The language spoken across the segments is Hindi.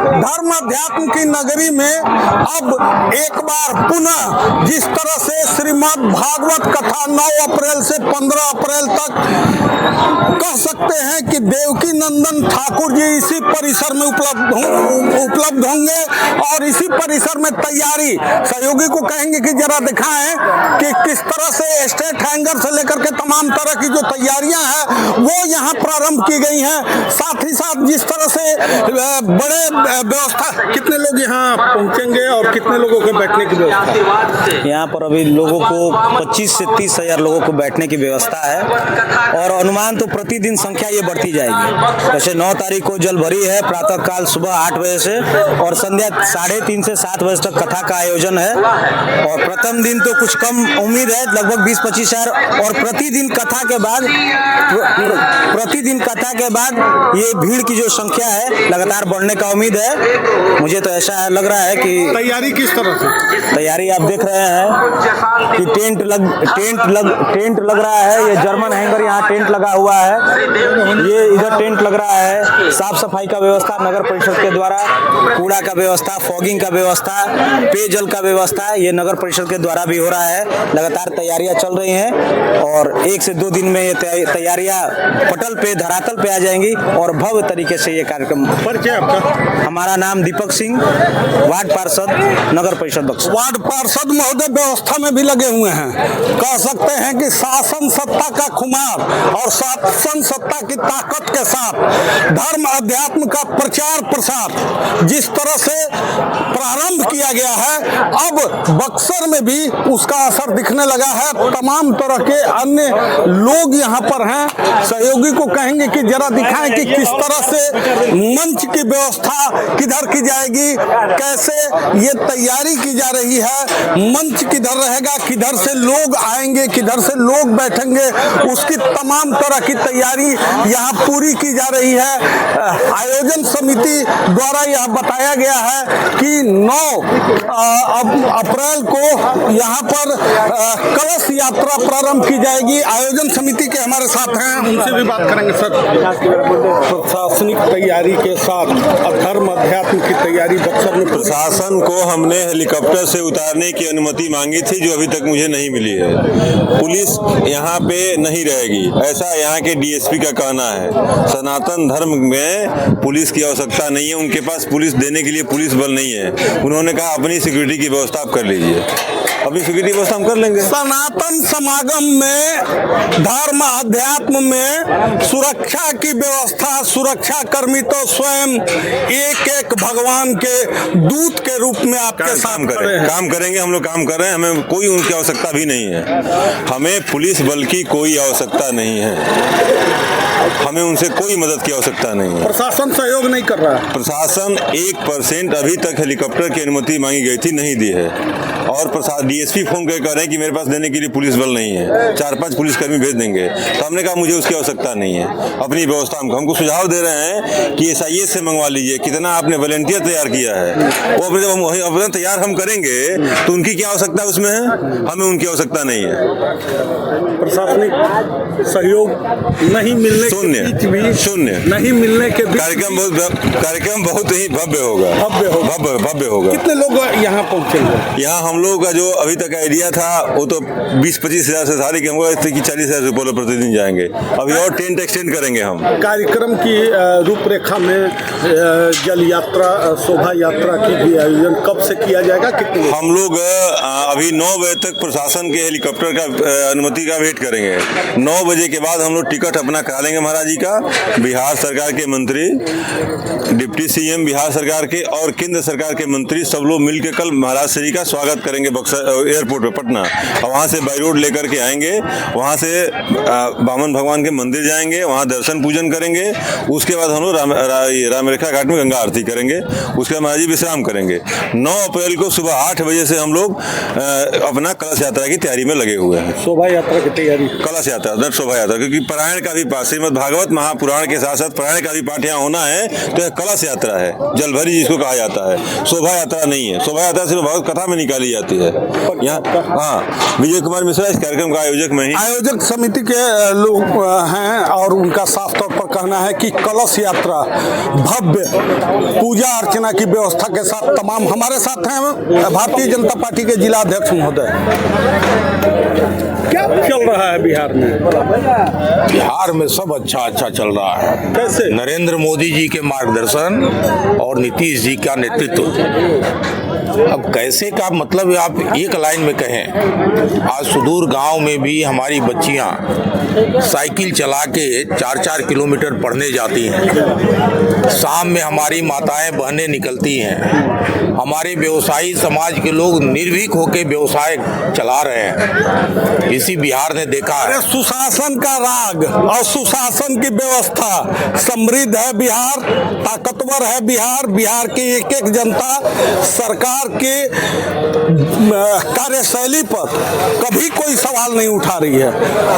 धर्म अध्यात्म की नगरी में अब एक बार पुनः जिस तरह से श्रीमद् भागवत कथा 9 अप्रैल से 15 अप्रैल तक कह सकते हैं कि देवकी नंदन ठाकुर जी इसी परिसर में उपलब्ध होंगे और इसी परिसर में तैयारी सहयोगी को कहेंगे कि जरा दिखाएं कि किस तरह से स्टेट हैंगर से लेकर के तमाम तरह की जो तैयारियां हैं वो यहाँ प्रारंभ की गई हैं। साथ ही साथ जिस तरह से बड़े व्यवस्था, कितने लोग यहाँ पहुंचेंगे और कितने लोगों के बैठने की व्यवस्था? यहाँ पर अभी लोगों को 25 से 30 हजार लोगों को बैठने की व्यवस्था है और अनुमान तो प्रतिदिन संख्या ये बढ़ती जाएगी। जैसे 9 तारीख को जल भरी है, प्रातः काल सुबह 8 बजे से और संध्या 3:30 से 7 बजे तक कथा का आयोजन है। और प्रथम दिन तो कुछ कम उम्मीद है, लगभग 20-25 हजार, और प्रतिदिन कथा के बाद ये भीड़ की जो संख्या है लगातार बढ़ने का उम्मीद है। मुझे तो ऐसा लग रहा है कि तैयारी किस तरह से? तैयारी आप देख रहे हैं कि टेंट लग रहा है। ये जर्मन हैंगर यहाँ टेंट लगा हुआ है, ये इधर टेंट लग रहा है। साफ सफाई का व्यवस्था नगर परिषद के द्वारा, कूड़ा का व्यवस्था, फॉगिंग का व्यवस्था, पेयजल का व्यवस्था ये नगर परिषद के द्वारा भी हो रहा है। लगातार तैयारियां चल रही हैं और 1 से 2 दिन में ये तैयारियां पटल पे, धरातल पे आ जाएंगी और भव्य तरीके से ये कार्यक्रम। परिचय आपका? हमारा नाम दीपक सिंह, वार्ड पार्षद, नगर परिषद बक्सर। वार्ड पार्षद महोदय व्यवस्था में भी लगे हुए हैं। कह सकते हैं कि शासन सत्ता का खुमार और शासन सत्ता की ताकत के साथ धर्म अध्यात्म का प्रचार प्रसार जिस तरह से प्रारंभ किया गया है, अब बक्सर में भी उसका असर दिखने लगा है। तमाम तरह के अन्य लोग यहाँ पर हैं। सहयोगी को कहेंगे कि जरा दिखाएं कि किस तरह से मंच की व्यवस्था किधर की जाएगी, कैसे ये तैयारी की जा रही है, मंच किधर रहेगा, किधर से लोग आएंगे, किधर से लोग बैठेंगे, उसकी तमाम तरह की तैयारी यहाँ पूरी की जा रही है। आयोजन समिति द्वारा यह बताया गया है कि 9 अप्रैल को यहाँ पर कलश यात्रा प्रारंभ की जाएगी। आयोजन समिति के हमारे साथ हैं, उनसे भी बात करेंगे। सर, प्रशासनिक तैयारी के साथ धर्म अध्यात्म की तैयारी बक्सर में, प्रशासन को हमने हेलीकॉप्टर से उतारने की अनुमति मांगी थी जो अभी तक मुझे नहीं मिली है। पुलिस यहाँ पे नहीं रहेगी, ऐसा यहाँ के डीएसपी का कहना है। सनातन धर्म में पुलिस की आवश्यकता नहीं है, उनके पास पुलिस देने के लिए पुलिस बल नहीं है। उन्होंने कहा अपनी सिक्योरिटी की व्यवस्था आप कर लीजिए। अपनी सिक्योरिटी व्यवस्था हम कर लेंगे। सनातन समागम में, धर्म अध्यात्म में सुरक्षा की व्यवस्था, सुरक्षा कर्मी तो स्वयं एक भगवान के दूत के रूप में आपके साथ काम करेंगे। हम लोग काम कर रहे हैं, हमें कोई उनकी आवश्यकता भी नहीं है। हमें पुलिस बल की कोई आवश्यकता नहीं है, हमें उनसे कोई मदद की आवश्यकता नहीं है। प्रशासन सहयोग नहीं कर रहा है। प्रशासन 1% अभी तक हेलीकॉप्टर की अनुमति मांगी गई थी, नहीं दी है। और डीएसपी फोन कर रहे हैं कि मेरे पास देने के लिए पुलिस बल नहीं है, 4-5 पुलिसकर्मी भेज देंगे। तो हमने कहा मुझे उसकी आवश्यकता नहीं है, अपनी व्यवस्था हमको सुझाव दे रहे हैं कि SIS से मंगवा लीजिए। कितना आपने वॉलंटियर तैयार किया है, वो अपने तैयार हम करेंगे तो उनकी क्या आवश्यकता उसमें है, हमें उनकी आवश्यकता नहीं है। प्रशासनिक सहयोग नहीं मिलने शून्य नहीं मिलने के कार्यक्रम बहुत ही भव्य होगा। कितने लोग यहाँ पहुँचेंगे? यहाँ हम लोगों का जो अभी तक आइडिया था वो तो 20-25 हजार से सारी, हमको लगता है कि 40 हजार रुपये प्रतिदिन जाएंगे। अभी और टेंट एक्सटेंड करेंगे हम। कार्यक्रम की रूपरेखा में जल यात्रा, शोभा यात्रा की भी आयोजन कब से किया जाएगा? कितने हम लोग अभी 9 बजे तक प्रशासन के हेलीकॉप्टर का अनुमति का वेट करेंगे। 9 बजे के बाद हम लोग टिकट अपना करा लेंगे महाराज जी का। बिहार सरकार के मंत्री, डिप्टी CM बिहार सरकार के और केंद्र सरकार के मंत्री सब लोग मिलकर कल महाराज श्री का स्वागत करेंगे बक्सर एयरपोर्ट पे पटना। और वहाँ से बाई रोड लेकर के आएंगे, वहाँ से बामन भगवान के मंदिर जाएंगे, वहाँ दर्शन पूजन करेंगे। उसके बाद हम लोग रामरेखा घाट में गंगा आरती करेंगे। उसके बाद महाराज जी विश्राम करेंगे। 9 अप्रैल को सुबह 8 बजे से हम लोग अपना कलश यात्रा की तैयारी में लगे हुए हैं। शोभा यात्रा की तैयारी, कलश यात्रा, शोभा यात्रा, क्योंकि पारायण का भी पाठ, श्रीमद् भागवत महापुराण के साथ साथ पारायण का भी पाठ यहाँ होना है। तो यह कलश यात्रा है, जलभरी जिसको कहा जाता है, शोभा यात्रा नहीं है। शोभा यात्रा सिर्फ भगवत कथा में निकाली जाती है। यहाँ विजय कुमार मिश्रा इस कार्यक्रम का आयोजक में ही, आयोजक समिति के लोग हैं और उनका साफ तौर पर कहना है कि कलश यात्रा भव्य पूजा अर्चना की व्यवस्था के साथ तमाम हमारे साथ हैं भारतीय जनता पार्टी के जिला अध्यक्ष महोदय। क्या चल रहा है बिहार में? बिहार में सब अच्छा चल रहा है। कैसे? नरेंद्र मोदी जी के मार्गदर्शन और नीतीश जी का नेतृत्व। अब कैसे का मतलब आप एक लाइन में कहें, आज सुदूर गांव में भी हमारी बच्चियां साइकिल चला के 4-4 किलोमीटर पढ़ने जाती हैं। शाम में हमारी माताएं बहनें निकलती हैं। हमारे व्यवसायी समाज के लोग निर्भीक होकर व्यवसाय चला रहे हैं। इसी बिहार ने देखा है। सुशासन का राग और सुशासन की व्यवस्था समृद्ध है बिहार, ताकतवर है बिहार। बिहार की एक एक जनता सरकार के कार्यशैली पर कभी कोई सवाल नहीं उठा रही है।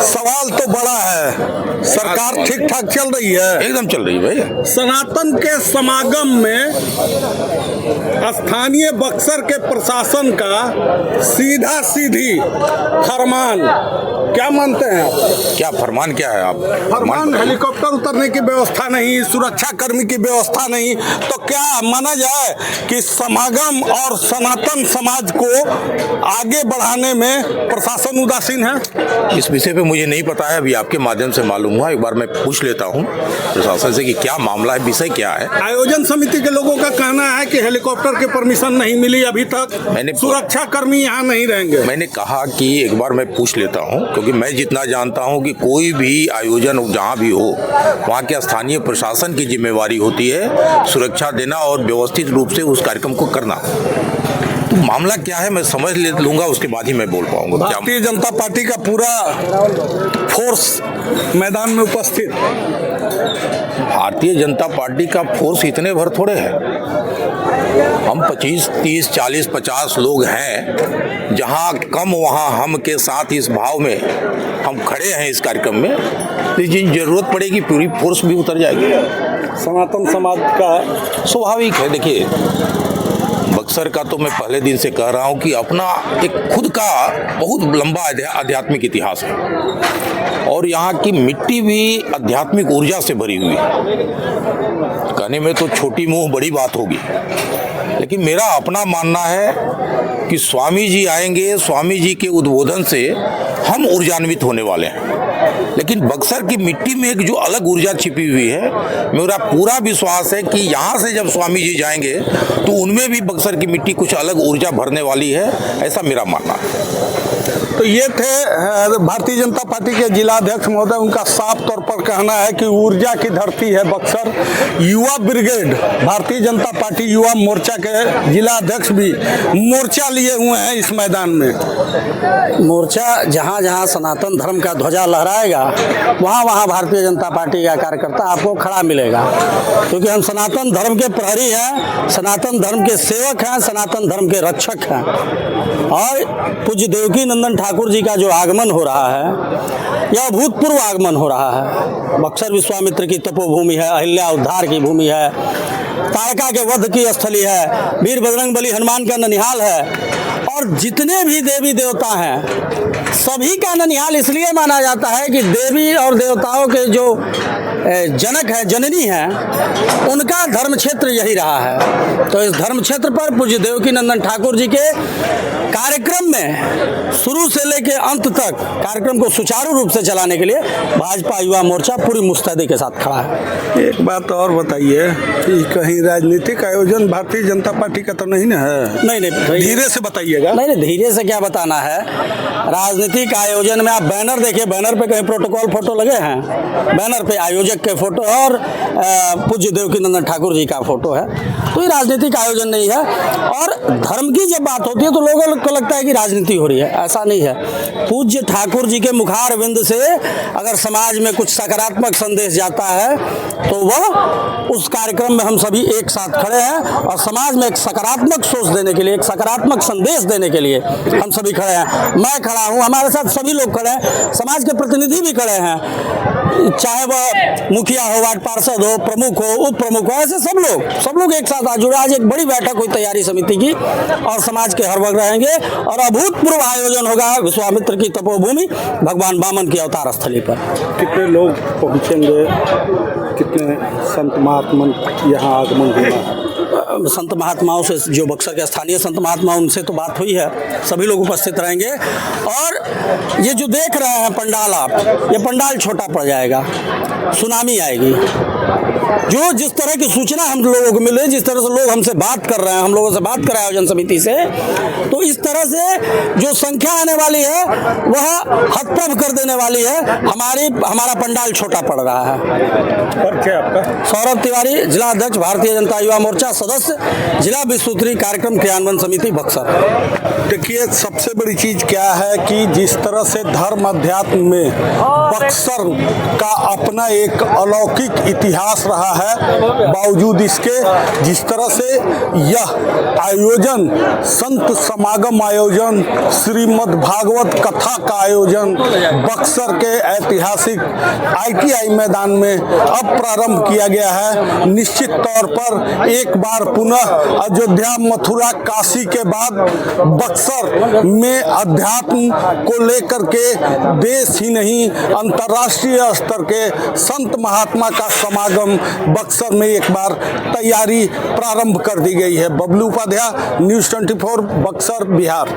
सवाल तो बड़ा है, सरकार ठीक ठाक चल रही है? एकदम चल रही है भाई। सनातन के समागम में स्थानीय बक्सर के प्रशासन का सीधा सीधी फरमान, क्या मानते हैं आप? क्या फरमान क्या है आप? फरमान हेलीकॉप्टर उतरने की व्यवस्था नहीं, सुरक्षा कर्मी की व्यवस्था नहीं, तो क्या माना जाए कि समागम और सनातन समाज को आगे बढ़ाने में प्रशासन उदासीन है? इस विषय पे मुझे नहीं पता है, अभी आपके माध्यम से मालूम हुआ। एक बार मैं पूछ लेता हूँ प्रशासन से कि क्या मामला है, विषय क्या है। आयोजन समिति के लोगों का कहना है कि हेलीकॉप्टर की परमिशन नहीं मिली अभी तक, सुरक्षा कर्मी यहाँ नहीं रहेंगे। मैंने कहा कि एक बार मैं पूछ लेता हूँ, क्योंकि मैं जितना जानता हूँ कि कोई भी आयोजन जहाँ भी हो वहाँ के स्थानीय प्रशासन की जिम्मेवारी होती है सुरक्षा देना और व्यवस्थित रूप से उस कार्यक्रम को करना। तो मामला क्या है मैं समझ लूंगा, उसके बाद ही मैं बोल पाऊंगा। भारतीय जनता पार्टी का पूरा फोर्स मैदान में उपस्थित। भारतीय जनता पार्टी का फोर्स इतने भर थोड़े है। हम 25, 30, 40, 50 लोग हैं। जहां कम वहां हम के साथ इस भाव में हम खड़े हैं इस कार्यक्रम में। जिन जरूरत पड़ेगी पूरी फोर्स भी उतर जाएगी। सनातन समाज का स्वाभाविक है। देखिए, बक्सर का तो मैं पहले दिन से कह रहा हूं कि अपना एक खुद का बहुत लंबा आध्यात्मिक इतिहास है और यहाँ की मिट्टी भी आध्यात्मिक ऊर्जा से भरी हुई है। कहने में तो छोटी मुंह बड़ी बात होगी, लेकिन मेरा अपना मानना है कि स्वामी जी आएंगे, स्वामी जी के उद्बोधन से हम ऊर्जान्वित होने वाले हैं। लेकिन बक्सर की मिट्टी में एक जो अलग ऊर्जा छिपी हुई है, मेरा पूरा विश्वास है कि यहाँ से जब स्वामी जी जाएंगे तो उनमें भी बक्सर की मिट्टी कुछ अलग ऊर्जा भरने वाली है, ऐसा मेरा मानना है। तो ये थे भारतीय जनता पार्टी के जिला अध्यक्ष महोदय। उनका साफ तौर पर कहना है कि ऊर्जा की धरती है बक्सर। युवा ब्रिगेड भारतीय जनता पार्टी युवा मोर्चा के जिला अध्यक्ष भी मोर्चा लिए हुए हैं इस मैदान में। मोर्चा जहाँ जहाँ सनातन धर्म का ध्वजा लहराएगा वहाँ वहाँ भारतीय जनता पार्टी का कार्यकर्ता आपको खड़ा मिलेगा, क्योंकि हम सनातन धर्म के प्रहरी हैं, सनातन धर्म के सेवक हैं, सनातन धर्म के रक्षक हैं। और पूज्य देवकी नंदन ठाकुर जी का जो आगमन हो रहा है, यह अभूतपूर्व आगमन हो रहा है। बक्सर विश्वामित्र की तपोभूमि है, अहिल्या उद्धार की भूमि है, तारका के वध की स्थली है, वीर बजरंगबली हनुमान का ननिहाल है। और जितने भी देवी देवता हैं सभी का ननिहाल इसलिए माना जाता है कि देवी और देवताओं के जो जनक है, जननी है, उनका धर्म क्षेत्र यही रहा है। तो इस धर्म क्षेत्र पर पूज्य देवकी नंदन ठाकुर जी के कार्यक्रम में शुरू से लेकर अंत तक कार्यक्रम को सुचारू रूप से चलाने के लिए भाजपा युवा मोर्चा पूरी मुस्तैदी के साथ खड़ा है। एक बात और बताइए कि कहीं राजनीतिक आयोजन भारतीय जनता पार्टी का तो नहीं ना है? नहीं, धीरे से बताइएगा। नहीं, धीरे से क्या बताना है। राजनीतिक आयोजन में आप बैनर देखिए, बैनर पे कहीं प्रोटोकॉल फोटो लगे हैं? बैनर पे आयोजक के फोटो और पूज्य देवकी नंदन ठाकुर जी का फोटो है। तो ये राजनीतिक आयोजन नहीं है। और धर्म की जब बात होती है तो लोगों को लगता है कि राजनीति हो रही है, ऐसा नहीं है। पूज्य ठाकुर जी के मुखार बिंद से अगर समाज में कुछ सकारात्मक संदेश जाता है तो वह उस कार्यक्रम में हम सभी एक साथ खड़े हैं और समाज में एक सकारात्मक सोच देने के लिए, एक सकारात्मक संदेश देने के लिए हम सभी खड़े हैं। मैं खड़ा हूँ, हमारे साथ सभी लोग खड़े हैं, समाज के प्रतिनिधि भी खड़े हैं, चाहे वह मुखिया हो, वार्ड पार्षद हो, प्रमुख हो, उप प्रमुख हो, ऐसे सब लोग एक साथ आज जुड़े। आज एक बड़ी बैठक हुई तैयारी समिति की और समाज के हर वर्ग रहेंगे और अभूतपूर्व आयोजन होगा विश्वामित्र की तपोभूमि भगवान वामन की अवतार स्थली पर। कितने लोग पहुंचेंगे? कितने संत महात्मा यहाँ आगमन हुआ? संत महात्माओं से, जो बक्सर के स्थानीय संत महात्मा, उनसे तो बात हुई है, सभी लोग उपस्थित रहेंगे। और ये जो देख रहे हैं पंडाल आप, ये पंडाल छोटा पड़ जाएगा, सुनामी आएगी। जो जिस तरह की सूचना हम लोगों को मिले, जिस तरह से लोग हमसे बात कर रहे हैं, हम लोगों से बात कर रहे हैं आयोजन समिति से, तो इस तरह से जो संख्या आने वाली है वह हतप्रभ कर देने वाली है। हमारा पंडाल छोटा पड़ रहा है। परिचय आपका? सौरभ तिवारी, जिला अध्यक्ष भारतीय जनता युवा मोर्चा, सदस्य जिला विस्तृत कार्यक्रम क्रियान्वयन समिति बक्सर। देखिए, सबसे बड़ी चीज क्या है कि जिस तरह से धर्म अध्यात्म में बक्सर का अपना एक अलौकिक इतिहास रहा है, बावजूद इसके जिस तरह से यह आयोजन, संत समागम आयोजन, श्रीमद् भागवत कथा का आयोजन बक्सर के ऐतिहासिक ITI मैदान में अब प्रारंभ किया गया है। निश्चित तौर पर एक बार पुनः अयोध्या, मथुरा, काशी के बाद बक्सर में अध्यात्म को लेकर के देश ही नहीं अंतर्राष्ट्रीय स्तर के संत महात्मा का समागम बक्सर में एक बार तैयारी प्रारंभ कर दी गई है। बबलू उपाध्याय, न्यूज़ 24, बक्सर, बिहार।